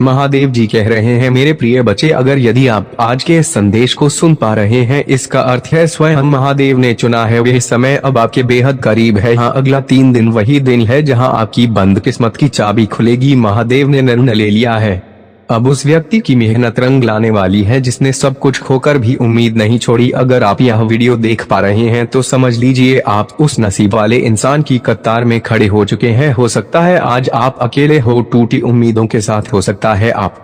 महादेव जी कह रहे हैं, मेरे प्रिय बच्चे, अगर यदि आप आज के इस संदेश को सुन पा रहे हैं, इसका अर्थ है स्वयं महादेव ने चुना है। वह समय अब आपके बेहद करीब है। हाँ, अगला 3 दिन वही दिन है जहां आपकी बंद किस्मत की चाबी खुलेगी। महादेव ने निर्णय ले लिया है। अब उस व्यक्ति की मेहनत रंग लाने वाली है जिसने सब कुछ खोकर भी उम्मीद नहीं छोड़ी। अगर आप यह वीडियो देख पा रहे हैं तो समझ लीजिए आप उस नसीब वाले इंसान की कतार में खड़े हो चुके हैं। हो सकता है आज आप अकेले हो, टूटी उम्मीदों के साथ, हो सकता है आप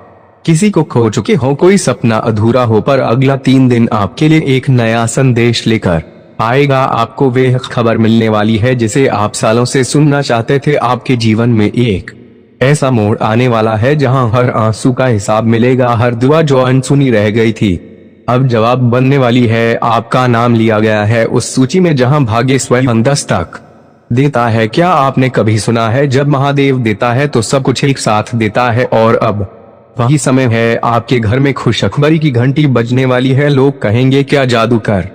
किसी को खो चुके हो, कोई सपना अधूरा हो, पर अगला 3 दिन आपके लिए एक नया संदेश लेकर आएगा। आपको वह खबर मिलने वाली है जिसे आप सालों से सुनना चाहते थे। आपके जीवन में एक ऐसा मोड़ आने वाला है जहां हर आंसू का हिसाब मिलेगा, हर दुआ जो अनसुनी रह गई थी अब जवाब बनने वाली है। आपका नाम लिया गया है उस सूची में जहां भाग्य स्वयं दस्तक देता है। क्या आपने कभी सुना है, जब महादेव देता है तो सब कुछ एक साथ देता है? और अब वही समय है, आपके घर में खुशखबरी की घंटी बजने वाली है। लोग कहेंगे, क्या जादू कर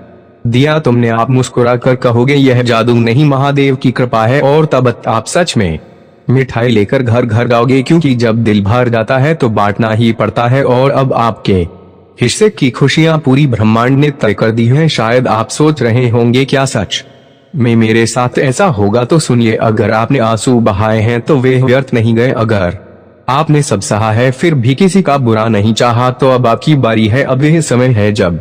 दिया तुमने? आप मुस्कुरा कर कहोगे, यह जादू नहीं, महादेव की कृपा है। और तब आप सच में मिठाई लेकर घर घर जाओगे, क्योंकि जब दिल भर जाता है तो बांटना ही पड़ता है। और अब आपके हिस्से की खुशियां पूरी ब्रह्मांड ने तय कर दी हैं। शायद आप सोच रहे होंगे, क्या सच में मेरे साथ ऐसा होगा? तो सुनिए, अगर आपने आंसू बहाए हैं तो वे व्यर्थ नहीं गए। अगर आपने सब सहा है फिर भी किसी का बुरा नहीं चाहा, तो अब आपकी बारी है। अब यह समय है जब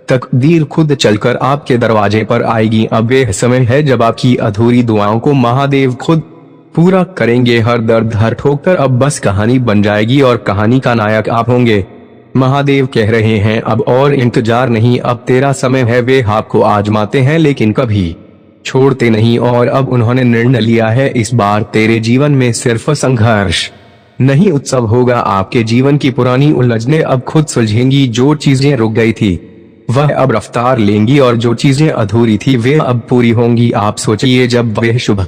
तकदीर खुद चलकर आपके दरवाजे पर आएगी। अब यह समय है जब आपकी अधूरी दुआओं को महादेव खुद पूरा करेंगे। हर दर्द, हर ठोकर अब बस कहानी बन जाएगी और कहानी का नायक आप होंगे। महादेव कह रहे हैं, अब और इंतजार नहीं, अब तेरा समय है। वे आपको आजमाते हैं लेकिन कभी छोड़ते नहीं, और अब उन्होंने निर्णय लिया है, इस बार तेरे जीवन में सिर्फ संघर्ष नहीं उत्सव होगा। आपके जीवन की पुरानी उलझनें अब खुद सुलझेंगी। जो चीजें रुक गई थी वह अब रफ्तार लेंगी, और जो चीजें अधूरी थी वे अब पूरी होंगी। आप सोचिए, जब वह शुभ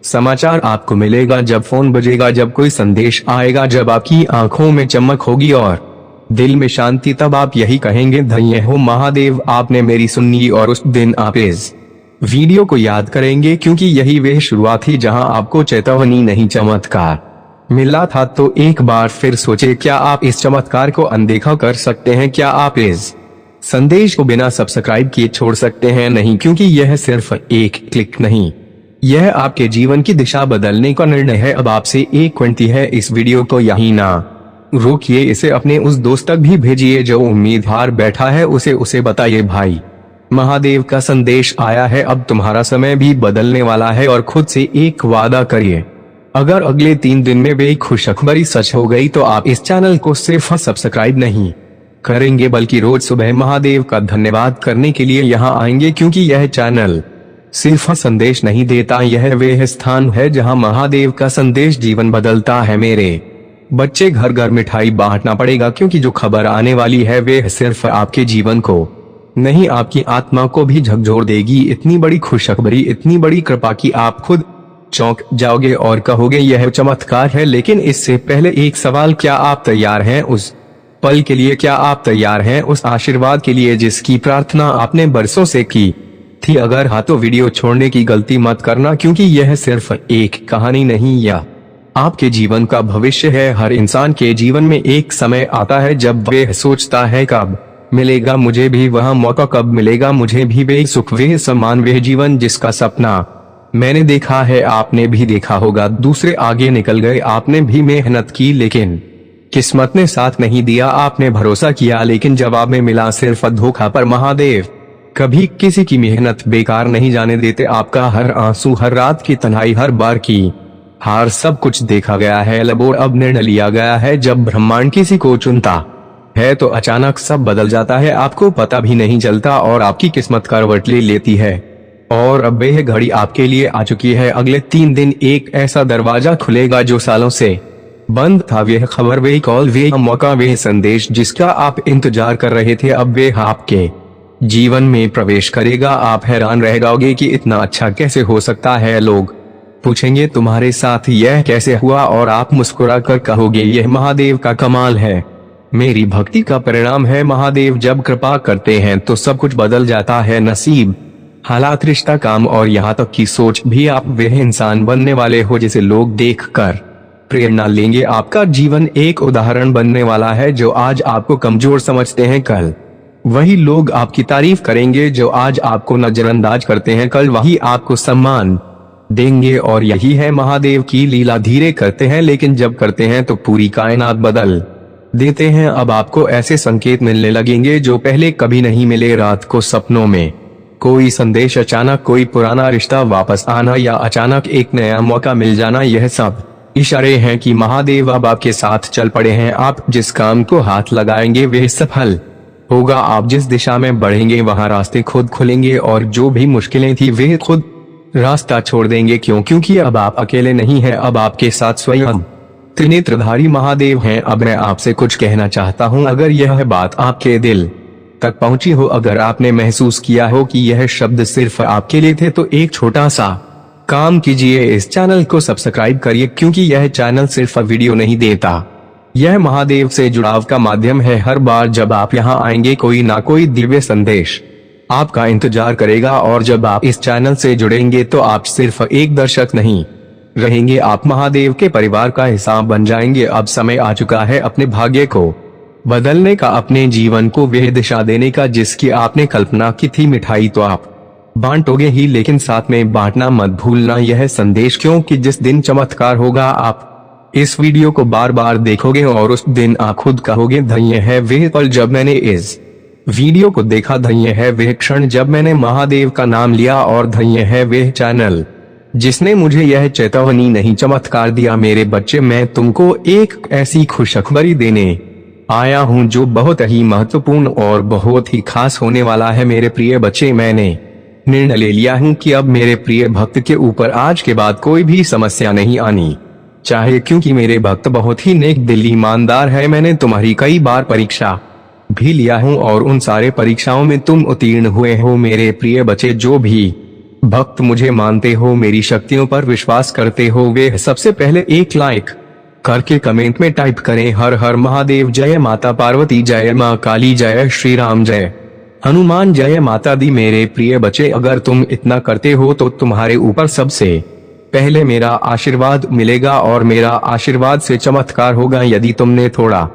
समाचार आपको मिलेगा, जब फोन बजेगा, जब कोई संदेश आएगा, जब आपकी आंखों में चमक होगी और दिल में शांति, तब आप यही कहेंगे, धन्य हो महादेव, आपने मेरी सुनी। और उस दिन आप इस वीडियो को याद करेंगे, क्योंकि यही वह शुरुआत थी जहां आपको चेतावनी नहीं चमत्कार मिला था। तो एक बार फिर सोचे, क्या आप इस चमत्कार को अनदेखा कर सकते हैं? क्या आप इस संदेश को बिना सब्सक्राइब किए छोड़ सकते हैं? नहीं, क्योंकि यह सिर्फ एक क्लिक नहीं, यह आपके जीवन की दिशा बदलने का निर्णय है। अब आपसे एक विनती है, इस वीडियो को यहीं ना रोकिए, इसे अपने उस दोस्त तक भी भेजिए जो उम्मीद हार बैठा है। उसे बताइए, भाई महादेव का संदेश आया है, अब तुम्हारा समय भी बदलने वाला है। और खुद से एक वादा करिए, अगर अगले 3 दिन में वे खुशखबरी सच हो गई तो आप इस चैनल को सिर्फ सब्सक्राइब नहीं करेंगे बल्कि रोज सुबह महादेव का धन्यवाद करने के लिए यहाँ आएंगे। क्योंकि यह चैनल सिर्फ संदेश नहीं देता, यह वह स्थान है जहां महादेव का संदेश जीवन बदलता है। मेरे बच्चे, घर घर मिठाई बांटना पड़ेगा, क्योंकि जो खबर आने वाली है वे सिर्फ आपके जीवन को नहीं, आपकी आत्मा को भी झकझोर देगी। इतनी बड़ी खुशखबरी, इतनी बड़ी कृपा कि आप खुद चौंक जाओगे और कहोगे, यह चमत्कार है। लेकिन इससे पहले एक सवाल, क्या आप तैयार हैं उस पल के लिए? क्या आप तैयार हैं उस आशीर्वाद के लिए जिसकी प्रार्थना आपने बरसों से की थी? अगर हाँ, तो वीडियो छोड़ने की गलती मत करना, क्योंकि यह सिर्फ एक कहानी नहीं, या आपके जीवन का भविष्य है। हर इंसान के जीवन में एक समय आता है जब वह सोचता है, कब मिलेगा मुझे भी वह मौका, कब मिलेगा मुझे भी वे सुख, वे सम्मान, वे जीवन जिसका सपना मैंने देखा है। आपने भी देखा होगा, दूसरे आगे निकल गए, आपने भी मेहनत की लेकिन किस्मत ने साथ नहीं दिया। आपने भरोसा किया लेकिन जवाब में मिला सिर्फ धोखा। पर महादेव कभी किसी की मेहनत बेकार नहीं जाने देते। आपका हर आंसू, हर रात की तन्हाई, हर बार की हार, सब कुछ देखा गया है। और अब निर्णय लिया गया है, जब ब्रह्मांड किसी को चुनता है तो अचानक सब बदल जाता है, आपको पता भी नहीं चलता, और आपकी किस्मत करवट ले लेती है। और अब वह घड़ी आपके लिए आ चुकी है। अगले 3 दिन एक ऐसा दरवाजा खुलेगा जो सालों से बंद था। वह खबर, वे कॉल, वे मौका, वे संदेश जिसका आप इंतजार कर रहे थे, अब वे आपके जीवन में प्रवेश करेगा। आप हैरान रह जाओगे कि इतना अच्छा कैसे हो सकता है। लोग पूछेंगे, तुम्हारे साथ यह कैसे हुआ? और आप मुस्कुरा कर कहोगे, यह महादेव का कमाल है, मेरी भक्ति का परिणाम है। महादेव जब कृपा करते हैं तो सब कुछ बदल जाता है, नसीब, हालात, रिश्ता, काम और यहाँ तक की सोच भी। आप वह इंसान बनने वाले हो जिसे लोग देखकर प्रेरणा लेंगे। आपका जीवन एक उदाहरण बनने वाला है। जो आज आपको कमजोर समझते हैं, कल वही लोग आपकी तारीफ करेंगे। जो आज आपको नजरअंदाज करते हैं, कल वही आपको सम्मान देंगे। और यही है महादेव की लीला। धीरे करते हैं, लेकिन जब करते हैं तो पूरी कायनात बदल देते हैं। अब आपको ऐसे संकेत मिलने लगेंगे जो पहले कभी नहीं मिले। रात को सपनों में कोई संदेश, अचानक कोई पुराना रिश्ता वापस आना या अचानक एक नया मौका मिल जाना, यह सब इशारे हैं कि महादेव अब आपके साथ चल पड़े हैं। आप जिस काम को हाथ लगाएंगे वह सफल होगा। आप जिस दिशा में बढ़ेंगे वहां रास्ते खुद खुलेंगे, और जो भी मुश्किलें थी वे खुद रास्ता छोड़ देंगे। क्योंकि अब आप अकेले नहीं हैं, अब आपके साथ स्वयं त्रिनेत्रधारी महादेव हैं। अब मैं आपसे कुछ कहना चाहता हूं। अगर यह बात आपके दिल तक पहुंची हो, अगर आपने महसूस किया हो कि यह शब्द सिर्फ आपके लिए थे, तो एक छोटा सा काम कीजिए, इस चैनल को सब्सक्राइब करिए। क्योंकि यह चैनल सिर्फ वीडियो नहीं देता, यह महादेव से जुड़ाव का माध्यम है। हर बार जब आप यहाँ आएंगे, कोई ना कोई दिव्य संदेश आपका इंतजार करेगा। और जब आप इस चैनल से जुड़ेंगे तो आप सिर्फ एक दर्शक नहीं रहेंगे, आप महादेव के परिवार का हिस्सा बन जाएंगे। अब समय आ चुका है अपने भाग्य को बदलने का, अपने जीवन को वह दिशा देने का जिसकी आपने कल्पना की थी। मिठाई तो आप बांटोगे ही, लेकिन साथ में बांटना मत भूलना यह संदेश, क्योंकि जिस दिन चमत्कार होगा आप इस वीडियो को बार बार देखोगे और उस दिन आप खुद कहोगे, धन्य है वह पल जब मैंने इस वीडियो को देखा, धन्य है वह क्षण जब मैंने महादेव का नाम लिया, और धन्य है वह चैनल जिसने मुझे यह चेतावनी नहीं चमत्कार दिया। मेरे बच्चे, मैं तुमको एक ऐसी खुशखबरी देने आया हूं जो बहुत ही महत्वपूर्ण और बहुत ही खास होने वाला है। मेरे प्रिय बच्चे, मैंने निर्णय ले लिया हूं कि अब मेरे प्रिय भक्त के ऊपर आज के बाद कोई भी समस्या नहीं आनी चाहे, क्योंकि मेरे भक्त बहुत ही नेक दिल ईमानदार है। मैंने तुम्हारी कई बार परीक्षा भी लिया हूं और उन सारे परीक्षाओं में तुम उत्तीर्ण हुए हो। मेरे प्रिय बच्चे, जो भी भक्त मुझे मानते हो, मेरी शक्तियों पर विश्वास करते हो, वे सबसे पहले एक लाइक करके कमेंट में टाइप करें, हर हर महादेव, जय माता पार्वती, जय माँ काली, जय श्री राम, जय हनुमान, जय माता दी। मेरे प्रिय बच्चे, अगर तुम इतना करते हो तो तुम्हारे ऊपर सबसे पहले मेरा आशीर्वाद मिलेगा, और मेरा आशीर्वाद से चमत्कार होगा। यदि तुमने थोड़ा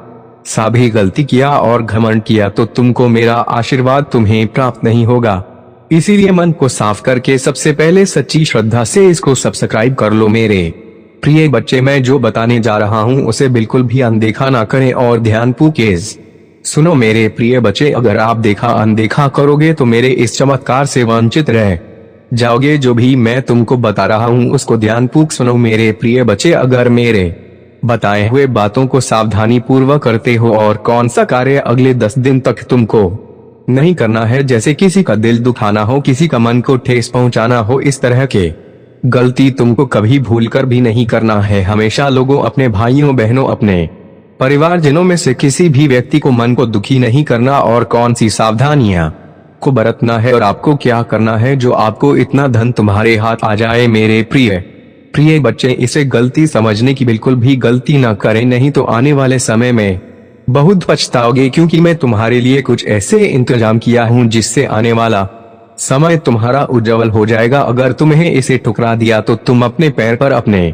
सा भी गलती किया और घमंड किया तो तुमको मेरा आशीर्वाद तुम्हें प्राप्त नहीं होगा। इसीलिए मन को साफ करके सबसे पहले सच्ची श्रद्धा से इसको सब्सक्राइब कर लो। मेरे प्रिय बच्चे, मैं जो बताने जा रहा हूँ उसे बिल्कुल भी अनदेखा ना करें और ध्यानपूर्वक सुनो। मेरे प्रिय बच्चे, अगर आप देखा अनदेखा करोगे तो मेरे इस चमत्कार से वंचित रह जाओगे। जो भी मैं तुमको बता रहा हूँ उसको ध्यानपूर्वक सुनो। मेरे प्रिय बच्चे, अगर मेरे बताए हुए बातों को सावधानी पूर्वक करते हो और कौन सा कार्य अगले 10 दिन तक तुमको नहीं करना है, जैसे किसी का दिल दुखाना हो, किसी का मन को ठेस पहुंचाना हो, इस तरह के गलती तुमको कभी भूलकर भी नहीं करना है। हमेशा लोगों, अपने भाइयों बहनों, अपने परिवारजनों में से किसी भी व्यक्ति को मन को दुखी नहीं करना, और कौन सी सावधानियां को बरतना है और आपको क्या करना है जो आपको इतना धन तुम्हारे हाथ आ जाए। मेरे प्रिय बच्चे, इसे गलती समझने की बिल्कुल भी गलती ना करें, नहीं तो आने वाले समय में बहुत पछताओगे। क्योंकि मैं तुम्हारे लिए कुछ ऐसे इंतजाम किया हूँ जिससे आने वाला समय तुम्हारा उज्जवल हो जाएगा। अगर तुम्हें इसे ठुकरा दिया तो तुम अपने पैर पर अपने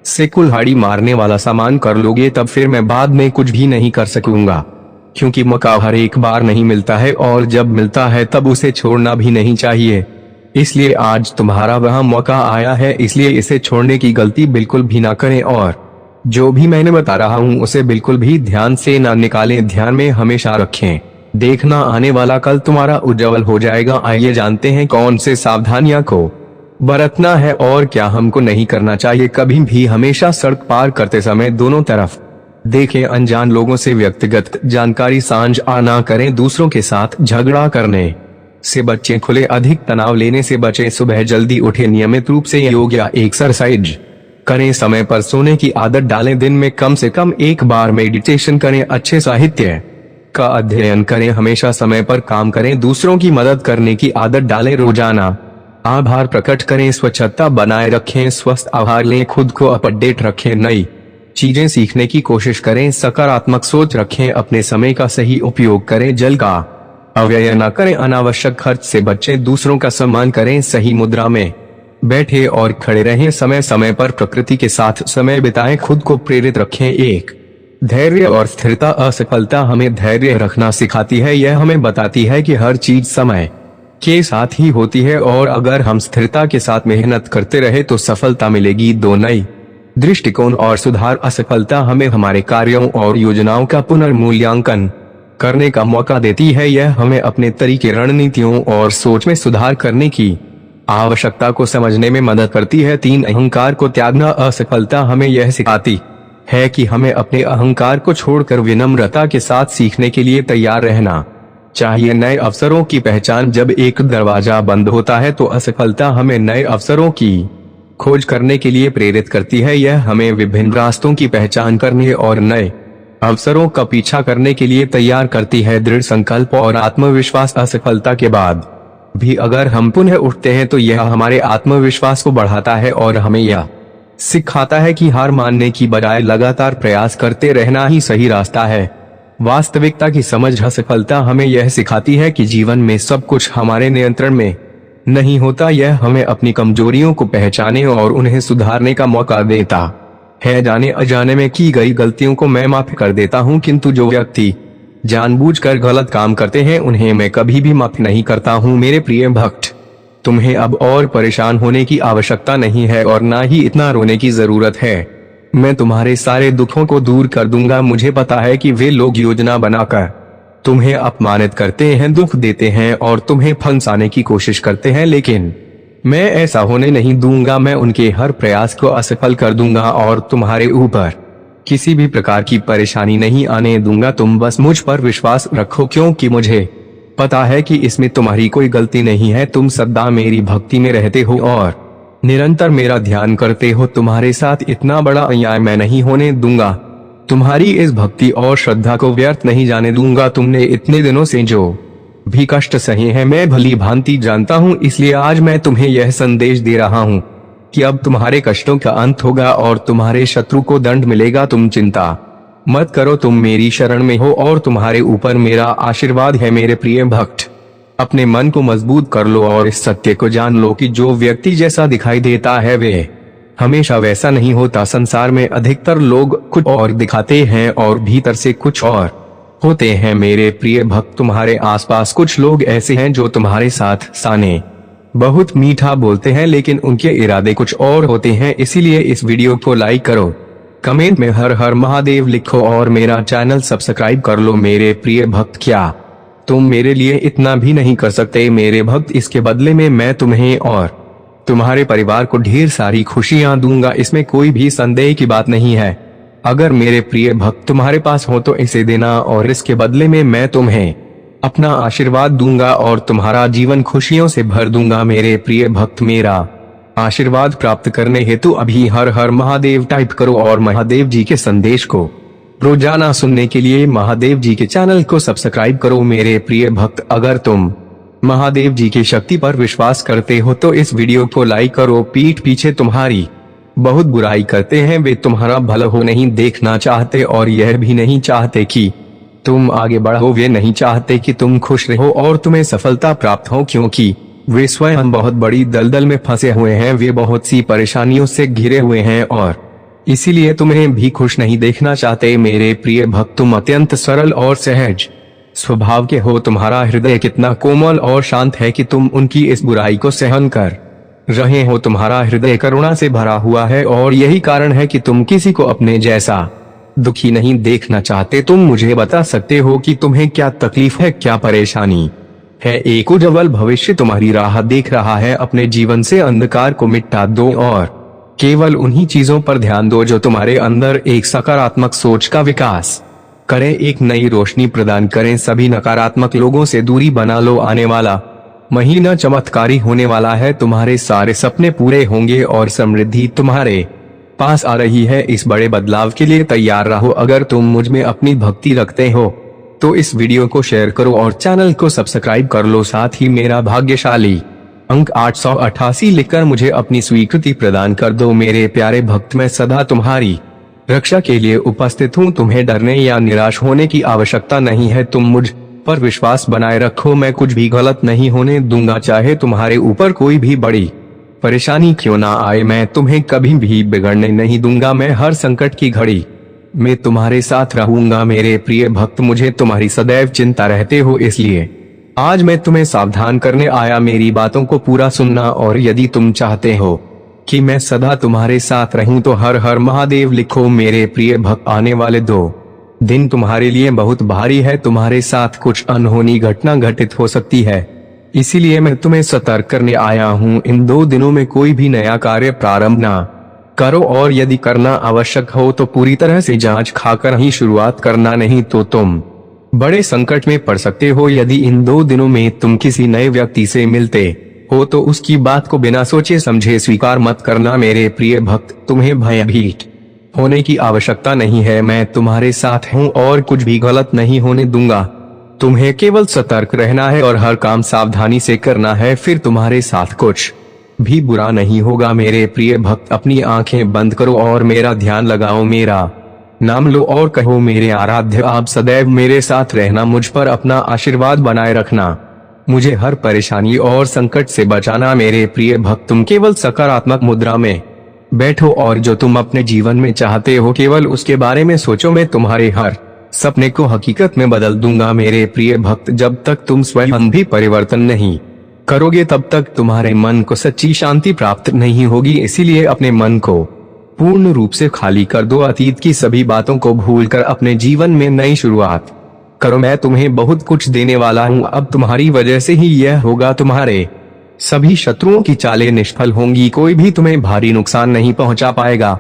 से कुल्हाड़ी मारने वाला सामान कर लोगे, तब फिर मैं बाद में कुछ भी नहीं कर सकूंगा। क्योंकि मौका हर एक बार नहीं मिलता है, और जब मिलता है तब उसे छोड़ना भी नहीं चाहिए। इसलिए आज तुम्हारा वह मौका आया है, इसलिए इसे छोड़ने की गलती बिल्कुल भी ना करें, और जो भी मैंने बता रहा हूँ उसे बिल्कुल भी ध्यान से ना निकालें, ध्यान में हमेशा रखें। देखना, आने वाला कल तुम्हारा उज्जवल हो जाएगा। आइए जानते हैं कौन से सावधानियां को बरतना है और क्या हमको नहीं करना चाहिए। कभी भी हमेशा सड़क पार करते समय दोनों तरफ देखें। अनजान लोगों से व्यक्तिगत जानकारी साझा ना करें। दूसरों के साथ झगड़ा करने से बचें। खुले अधिक तनाव लेने से बचें। सुबह जल्दी उठे, नियमित रूप से योग या एक्सरसाइज करें। समय पर सोने की आदत डालें। दिन में कम से कम एक बार मेडिटेशन करें। अच्छे साहित्य का अध्ययन करें। हमेशा समय पर काम करें। दूसरों की मदद करने की आदत डालें। रोजाना आभार प्रकट करें। स्वच्छता बनाए रखें। स्वस्थ आहार लें। खुद को अपडेट रखें। नई चीजें सीखने की कोशिश करें। सकारात्मक सोच रखें। अपने समय का सही उपयोग करें। जल का अपव्यय न करें। अनावश्यक खर्च से बचें। दूसरों का सम्मान करें। सही मुद्रा में बैठे और खड़े रहें, समय समय पर प्रकृति के साथ समय बिताएं, खुद को प्रेरित रखें। एक धैर्य और स्थिरता। असफलता हमें धैर्य रखना सिखाती है। यह हमें बताती है कि हर चीज समय के साथ ही होती है और अगर हम स्थिरता के साथ मेहनत करते रहे तो सफलता मिलेगी। दो नई दृष्टिकोण और सुधार। असफलता हमें हमारे कार्यों और योजनाओं का पुनर्मूल्यांकन करने का मौका देती है। यह हमें अपने तरीके, रणनीतियों और सोच में सुधार करने की आवश्यकता को समझने में मदद करती है। तीन अहंकार को त्यागना। असफलता हमें यह सिखाती है कि हमें अपने अहंकार को छोड़कर विनम्रता के साथ सीखने के लिए तैयार रहना चाहिए। नए अवसरों की पहचान। जब एक दरवाजा बंद होता है तो असफलता हमें नए अवसरों की खोज करने के लिए प्रेरित करती है। यह हमें विभिन्न रास्तों की पहचान करने और नए अवसरों का पीछा करने के लिए तैयार करती है। दृढ़ संकल्प और आत्मविश्वास। असफलता के बाद भी अगर हम पुनः उठते हैं तो यह हमारे आत्मविश्वास को बढ़ाता है और हमें यह सिखाता है कि हार मानने की बजाय लगातार प्रयास करते रहना ही सही रास्ता है। वास्तविकता की समझ। असफलता हमें यह सिखाती है कि जीवन में सब कुछ हमारे नियंत्रण में नहीं होता। यह हमें अपनी कमजोरियों को पहचाने और उन्हें सुधारने का मौका देता है। जाने अजाने में की गई गलतियों को मैं माफ कर देता हूँ, किंतु जो व्यक्ति जानबूझकर गलत काम करते हैं उन्हें मैं कभी भी माफ नहीं करता हूँ। मेरे प्रिय भक्त, तुम्हें अब और परेशान होने की आवश्यकता नहीं है और ना ही इतना रोने की जरूरत है। मैं तुम्हारे सारे दुखों को दूर कर दूंगा। मुझे पता है कि वे लोग योजना बनाकर तुम्हें अपमानित करते हैं, दुख देते हैं और तुम्हें फंसाने की कोशिश करते हैं, लेकिन मैं ऐसा होने नहीं दूंगा। मैं उनके हर प्रयास को असफल कर दूंगा और तुम्हारे ऊपर किसी भी प्रकार की परेशानी नहीं आने दूंगा। तुम बस मुझ पर विश्वास रखो, क्योंकि मुझे पता है कि इसमें तुम्हारी कोई गलती नहीं है। तुम सदा मेरी भक्ति में रहते हो और निरंतर मेरा ध्यान करते हो। तुम्हारे साथ इतना बड़ा अन्याय मैं नहीं होने दूंगा। तुम्हारी इस भक्ति और श्रद्धा को व्यर्थ नहीं जाने दूंगा। तुमने इतने दिनों से जो भी कष्ट सहे हैं मैं भली भांति जानता हूँ, इसलिए आज मैं तुम्हें यह संदेश दे रहा हूँ कि अब तुम्हारे कष्टों का अंत होगा और तुम्हारे शत्रु को दंड मिलेगा। तुम चिंता मत करो, तुम मेरी शरण में हो और तुम्हारे ऊपर मेरा आशीर्वाद है। मेरे प्रिय भक्त, अपने मन को मजबूत कर लो और इस सत्य को जान लो कि जो व्यक्ति जैसा दिखाई देता है वे हमेशा वैसा नहीं होता। संसार में अधिकतर लोग कुछ और दिखाते हैं और भीतर से कुछ और होते हैं। मेरे प्रिय भक्त, तुम्हारे आसपास कुछ लोग ऐसे हैं जो तुम्हारे साथ साने बहुत मीठा बोलते हैं, लेकिन उनके इरादे कुछ और होते हैं। इसीलिए इस वीडियो को लाइक करो, कमेंट में हर हर महादेव लिखो और मेरा चैनल सब्सक्राइब कर लो। मेरे प्रिय भक्त, क्या तुम मेरे लिए इतना भी नहीं कर सकते? मेरे भक्त, इसके बदले में मैं तुम्हें और तुम्हारे परिवार को ढेर सारी खुशियां दूंगा, इसमें कोई भी संदेह की बात नहीं है। अगर मेरे प्रिय भक्त तुम्हारे पास हो तो इसे देना और इसके बदले में मैं तुम्हें अपना आशीर्वाद दूंगा और तुम्हारा जीवन खुशियों से भर दूंगा। मेरे प्रिय भक्त, मेरा आशीर्वाद प्राप्त करने हेतु अभी हर हर महादेव टाइप करो और महादेव जी के संदेश को रोजाना सुनने के लिए महादेव जी के चैनल को सब्सक्राइब करो। मेरे प्रिय भक्त, अगर तुम महादेव जी की शक्ति पर विश्वास करते हो तो इस वीडियो को लाइक करो। पीठ पीछे तुम्हारी बहुत बुराई करते हैं, वे तुम्हारा भला हो नहीं देखना चाहते और यह भी नहीं चाहते कि तुम आगे बढ़ो। वे नहीं चाहते कि तुम खुश रहो और तुम्हें सफलता प्राप्त हो, क्योंकि वे स्वयं बहुत बड़ी दलदल में फंसे हुए हैं। वे बहुत सी परेशानियों से घिरे हुए हैं और इसीलिए तुम्हें भी खुश नहीं देखना चाहते। मेरे प्रिय भक्त, तुम अत्यंत सरल और सहज स्वभाव के हो। तुम्हारा हृदय कितना कोमल और शांत है कि तुम उनकी इस बुराई को सहन कर रहे हो। तुम्हारा हृदय करुणा से भरा हुआ है और यही कारण है कि तुम किसी को अपने जैसा दुखी नहीं देखना चाहते। तुम मुझे बता सकते हो कि तुम्हें क्या तकलीफ है, क्या परेशानी है? एक उज्जवल भविष्य तुम्हारी राह देख रहा है। अपने जीवन से अंधकार को मिटा दो और केवल उन्हीं चीजों पर ध्यान दो जो तुम्हारे अंदर एक सकारात्मक सोच का विकास करें, एक नई रोशनी प्रदान करें। सभी नकारात्मक लोगों से दूरी बना लो। आने वाला महीना चमत्कारी होने वाला है। तुम्हारे सारे सपने पूरे होंगे और समृद्धि तुम्हारे पास आ रही है। इस बड़े बदलाव के लिए तैयार रहो। अगर तुम मुझ में अपनी भक्ति रखते हो तो इस वीडियो को शेयर करो और चैनल को सब्सक्राइब कर लो। साथ ही मेरा भाग्यशाली अंक 888 लिखकर मुझे अपनी स्वीकृति प्रदान कर दो। मेरे प्यारे भक्त, मैं सदा तुम्हारी रक्षा के लिए उपस्थित हूँ। तुम्हें डरने या निराश होने की आवश्यकता नहीं है। तुम मुझ पर विश्वास बनाए रखो, मैं कुछ भी गलत नहीं होने दूंगा। चाहे तुम्हारे ऊपर कोई भी बड़ी परेशानी क्यों ना आए, मैं तुम्हें कभी भी बिगड़ने नहीं दूंगा। मैं हर संकट की घड़ी में तुम्हारे साथ रहूंगा। मेरे प्रिय भक्त, मुझे तुम्हारी सदैव चिंता रहते हो, इसलिए आज मैं तुम्हें सावधान करने आया। मेरी बातों को पूरा सुनना, और यदि तुम चाहते हो कि मैं सदा तुम्हारे साथ रहूं तो हर हर महादेव लिखो। मेरे प्रिय भक्त, आने वाले 2 दिन तुम्हारे लिए बहुत भारी है। तुम्हारे साथ कुछ अनहोनी घटना घटित हो सकती है, इसीलिए मैं तुम्हें सतर्क करने आया हूँ। इन 2 दिनों में कोई भी नया कार्य प्रारंभ ना करो, और यदि करना आवश्यक हो तो पूरी तरह से जांच खाकर ही शुरुआत करना, नहीं तो तुम बड़े संकट में पड़ सकते हो। यदि इन 2 दिनों में तुम किसी नए व्यक्ति से मिलते हो तो उसकी बात को बिना सोचे समझे स्वीकार मत करना। मेरे प्रिय भक्त, तुम्हें भयभीत होने की आवश्यकता नहीं है। मैं तुम्हारे साथ हूँ और कुछ भी गलत नहीं होने दूंगा। तुम्हें केवल सतर्क रहना है और हर काम सावधानी से करना है, फिर तुम्हारे साथ कुछ भी बुरा नहीं होगा। मेरे प्रिय भक्त, अपनी आंखें बंद करो और मेरा ध्यान लगाओ। मेरा नाम लो और कहो, मेरे आराध्य आप सदैव मेरे साथ रहना, मुझ पर अपना आशीर्वाद बनाए रखना, मुझे हर परेशानी और संकट से बचाना। मेरे प्रिय भक्त, तुम केवल सकारात्मक मुद्रा में बैठो और जो तुम अपने जीवन में चाहते हो केवल उसके बारे में सोचो। मैं तुम्हारे हर सपने को हकीकत में बदल दूंगा। मेरे प्रिय भक्त, जब तक तुम स्वयं भी परिवर्तन नहीं करोगे तब तक तुम्हारे मन को सच्ची शांति प्राप्त नहीं होगी। इसीलिए अपने मन को पूर्ण रूप से खाली कर दो। अतीत की सभी बातों को भूलकर अपने जीवन में नई शुरुआत करो। मैं तुम्हें बहुत कुछ देने वाला हूँ। अब तुम्हारी वजह से ही यह होगा। तुम्हारे सभी शत्रुओं की चालें निष्फल होंगी, कोई भी तुम्हें भारी नुकसान नहीं पहुंचा पाएगा।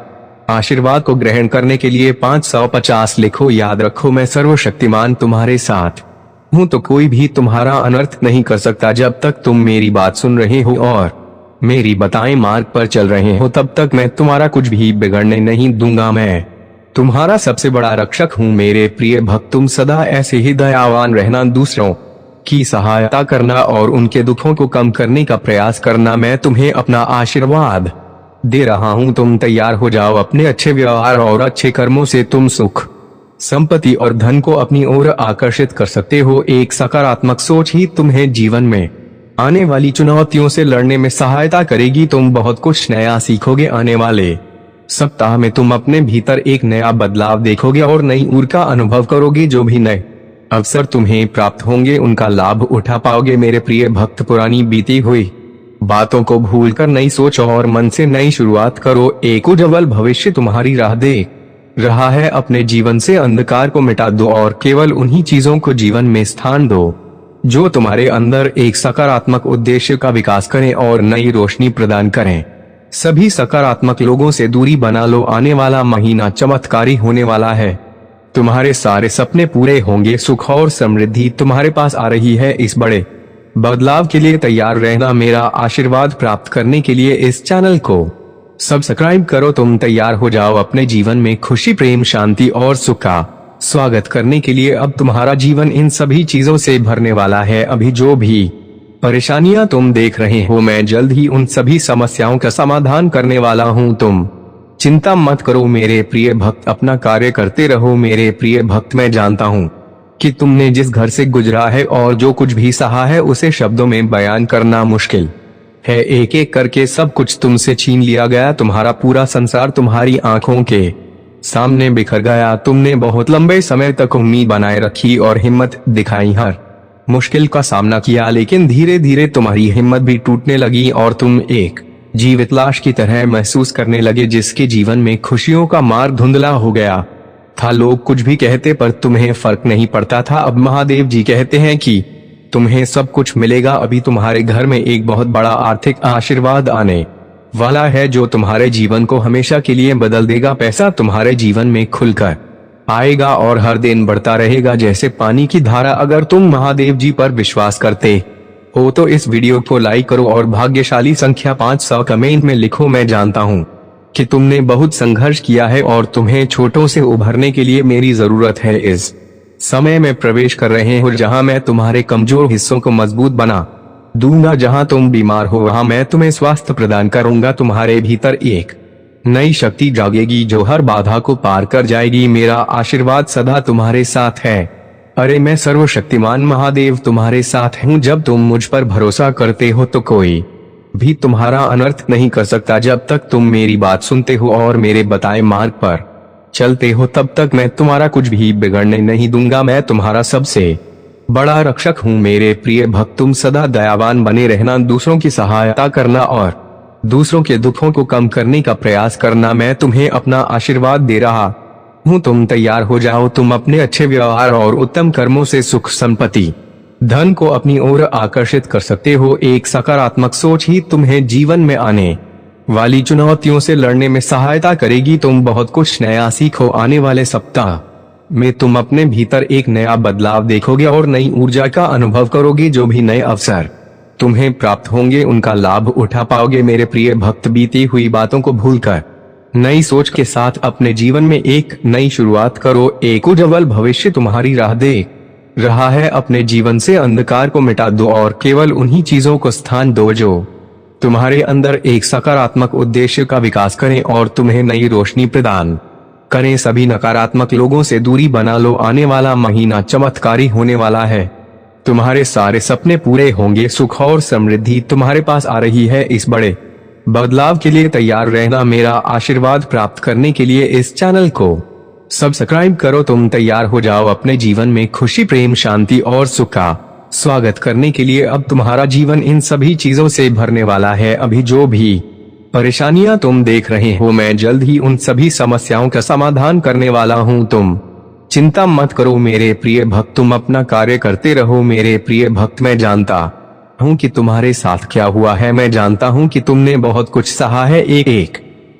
आशीर्वाद को ग्रहण करने के लिए 550 लिखो। याद रखो, मैं सर्वशक्तिमान तुम्हारे साथ हूँ, तो कोई भी तुम्हारा अनर्थ नहीं कर सकता। जब तक तुम मेरी बात सुन रहे हो और मेरी बताए मार्ग पर चल रहे हो तब तक मैं तुम्हारा कुछ भी बिगड़ने नहीं दूंगा। मैं तुम्हारा सबसे बड़ा रक्षक हूँ। मेरे प्रिय भक्त, तुम सदा ऐसे ही दयावान रहना, दूसरों की सहायता करना और उनके दुखों को कम करने का प्रयास करना। मैं तुम्हें अपना आशीर्वाद दे रहा हूँ। तुम तैयार हो जाओ। अपने अच्छे व्यवहार और अच्छे कर्मों से तुम सुख, संपत्ति और धन को अपनी ओर आकर्षित कर सकते हो। एक सकारात्मक सोच ही तुम्हें जीवन में आने वाली चुनौतियों से लड़ने में सहायता करेगी। तुम बहुत कुछ नया सीखोगे। आने वाले सप्ताह में तुम अपने भीतर एक नया बदलाव देखोगे और नई ऊर्जा का अनुभव करोगे। जो भी नए अवसर तुम्हें प्राप्त होंगे उनका लाभ उठा पाओगे। मेरे प्रिय भक्त, पुरानी बीती हुई बातों को भूलकर नई सोच और मन से नई शुरुआत करो। एक उज्ज्वल भविष्य तुम्हारी राह देख रहा है। अपने जीवन से अंधकार को मिटा दो और केवल उन्हीं चीजों को जीवन में स्थान दो जो तुम्हारे अंदर एक सकारात्मक उद्देश्य का विकास करें और नई रोशनी प्रदान करें। सभी सकारात्मक लोगों से दूरी बना लो। आने वाला महीना चमत्कारी होने वाला है। तुम्हारे सारे सपने पूरे होंगे। सुख और समृद्धि तुम्हारे पास आ रही है। इस बड़े बदलाव के लिए तैयार रहना। मेरा आशीर्वाद प्राप्त करने के लिए इस चैनल को सब्सक्राइब करो। तुम तैयार हो जाओ अपने जीवन में खुशी, प्रेम, शांति और सुख का स्वागत करने के लिए। अब तुम्हारा जीवन इन सभी चीजों से भरने वाला है। अभी जो भी परेशानियां तुम देख रहे हो, मैं जल्द ही उन सभी समस्याओं का समाधान करने वाला हूं। तुम चिंता मत करो मेरे प्रिय भक्त, अपना कार्य करते रहो। मेरे प्रिय भक्त, मैं जानता हूं कि तुमने जिस घर से गुजरा है और जो कुछ भी सहा है उसे शब्दों में बयान करना मुश्किल है। एक एक करके सब कुछ तुमसे छीन लिया गया। तुम्हारा पूरा संसार तुम्हारी आंखों के सामने बिखर गया। तुमने बहुत लंबे समय तक उम्मीद बनाए रखी और हिम्मत दिखाई, हर मुश्किल का सामना किया, लेकिन धीरे धीरे तुम्हारी हिम्मत भी टूटने लगी और तुम एक जीवित लाश की तरह महसूस करने लगे जिसके जीवन में खुशियों का मार्ग धुंधला हो गया था। लोग कुछ भी कहते पर तुम्हें फर्क नहीं पड़ता था। अब महादेव जी कहते हैं कि तुम्हें सब कुछ मिलेगा। अभी तुम्हारे घर में एक बहुत बड़ा आर्थिक आशीर्वाद आने वाला है जो तुम्हारे जीवन को हमेशा के लिए बदल देगा। पैसा तुम्हारे जीवन में खुलकर आएगा और हर दिन बढ़ता रहेगा जैसे पानी की धारा। अगर तुम महादेव जी पर विश्वास करते हो तो इस वीडियो को लाइक करो और भाग्यशाली संख्या 500 कमेंट में लिखो। मैं जानता हूँ कि तुमने बहुत संघर्ष किया है और तुम्हें छोटों से उभरने के लिए मेरी जरूरत है। इस समय में प्रवेश कर रहे हो जहाँ मैं तुम्हारे कमजोर हिस्सों को मजबूत बना दूंगा। जहाँ तुम बीमार हो वहाँ मैं तुम्हें स्वास्थ्य प्रदान करूंगा। तुम्हारे भीतर एक नई शक्ति जागेगी जो हर बाधा को पार कर जाएगी। मेरा आशीर्वाद सदा तुम्हारे साथ है। अरे मैं सर्वशक्तिमान महादेव तुम्हारे साथ हूँ। जब तुम मुझ पर भरोसा करते हो तो कोई भी तुम्हारा अनर्थ नहीं कर सकता। जब तक तुम मेरी बात सुनते हो और मेरे बताए मार्ग पर चलते हो तब तक मैं तुम्हारा कुछ भी बिगड़ने नहीं दूंगा। मैं तुम्हारा सबसे बड़ा रक्षक हूँ। मेरे प्रिय भक्त, तुम सदा दयावान बने रहना, दूसरों की सहायता करना और दूसरों के दुखों को कम करने का प्रयास करना। मैं तुम्हें अपना आशीर्वाद दे रहा हूँ, तुम तैयार हो जाओ। तुम अपने अच्छे व्यवहार और उत्तम कर्मों से सुख, संपत्ति, धन को अपनी ओर आकर्षित कर सकते हो। एक सकारात्मक सोच ही तुम्हें जीवन में आने वाली चुनौतियों से लड़ने में सहायता करेगी। तुम बहुत कुछ नया सीखो। आने वाले सप्ताह में तुम अपने भीतर एक नया बदलाव देखोगे और नई ऊर्जा का अनुभव करोगे। जो भी नए अवसर तुम्हें प्राप्त होंगे उनका लाभ उठा पाओगे। मेरे प्रिय भक्त, बीती हुई बातों को भूलकर नई सोच के साथ अपने जीवन में एक नई शुरुआत करो। एक उज्जवल भविष्य तुम्हारी राह देख रहा है। अपने जीवन से अंधकार को मिटा दो और केवल उन्हीं चीजों को स्थान दो जो तुम्हारे अंदर एक सकारात्मक उद्देश्य का विकास करें और तुम्हें नई रोशनी प्रदान करें। सभी नकारात्मक लोगों से दूरी बना लो। आने वाला महीना चमत्कारी होने वाला है। तुम्हारे सारे सपने पूरे होंगे। सुख और समृद्धि तुम्हारे पास आ रही है। इस बड़े बदलाव के लिए तैयार रहना। मेरा आशीर्वाद प्राप्त करने के लिए इस चैनल को सब्सक्राइब करो। तुम तैयार हो जाओ अपने जीवन में खुशी, प्रेम, शांति और सुख का स्वागत करने के लिए। अब तुम्हारा जीवन इन सभी चीजों से भरने वाला है। अभी जो भी परेशानियां तुम देख रहे हो, मैं जल्द ही उन सभी समस्याओं का समाधान करने वाला हूं। तुम चिंता मत करो मेरे प्रिय भक्त, तुम अपना कार्य करते रहो। मेरे प्रिय भक्त, मैं जानता हूं कि तुम्हारे साथ क्या हुआ है। मैं जानता हूं कि तुमने बहुत कुछ सहा है। एक एक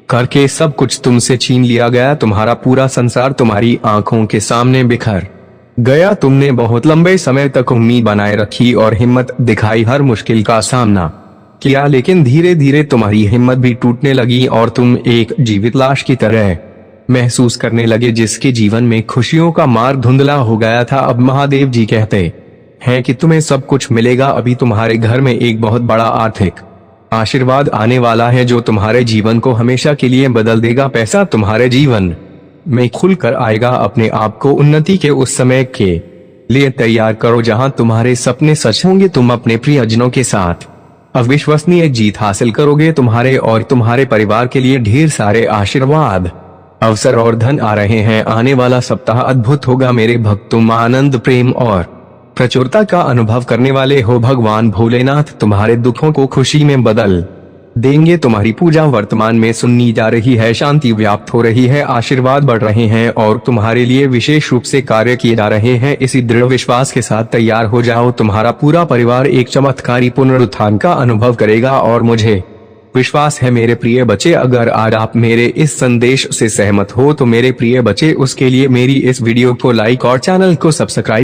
करके सब कुछ तुमसे छीन लिया गया। तुम्हारा पूरा संसार तुम्हारी आंखों के सामने बिखर गया। तुमने बहुत लंबे समय तक उम्मीद बनाए रखी और हिम्मत दिखाई, हर मुश्किल का सामना किया, लेकिन धीरे धीरे तुम्हारी हिम्मत भी टूटने लगी और तुम एक जीवित लाश की तरह महसूस करने लगे जिसके जीवन में खुशियों का मार्ग धुंधला हो गया था। अब महादेव जी कहते हैं कि तुम्हें सब कुछ मिलेगा। अभी तुम्हारे घर में एक बहुत बड़ा आर्थिक आशीर्वाद आने वाला है जो तुम्हारे जीवन को हमेशा के लिए बदल देगा। पैसा तुम्हारे जीवन में खुलकर आएगा। अपने आप को उन्नति के उस समय के लिए तैयार करो जहां तुम्हारे सपने सच होंगे। तुम अपने प्रियजनों के साथ अविश्वसनीय जीत हासिल करोगे। तुम्हारे और तुम्हारे परिवार के लिए ढेर सारे आशीर्वाद, अवसर और धन आ रहे हैं। आने वाला सप्ताह अद्भुत होगा मेरे भक्त। तुम आनंद, प्रेम और प्रचुरता का अनुभव करने वाले हो। भगवान भोलेनाथ तुम्हारे दुखों को खुशी में बदल देंगे। तुम्हारी पूजा वर्तमान में सुननी जा रही है। शांति व्याप्त हो रही है, आशीर्वाद बढ़ रहे हैं और तुम्हारे लिए विशेष रूप से कार्य किए जा रहे हैं। इसी दृढ़ विश्वास के साथ तैयार हो जाओ। तुम्हारा पूरा परिवार एक चमत्कारी पुनरुत्थान का अनुभव करेगा और मुझे विश्वास है मेरे प्रिय बच्चे, अगर आज आप मेरे इस संदेश से सहमत हो तो मेरे प्रिय बच्चे, उसके लिए मेरी इस वीडियो को लाइक और चैनल को सब्सक्राइब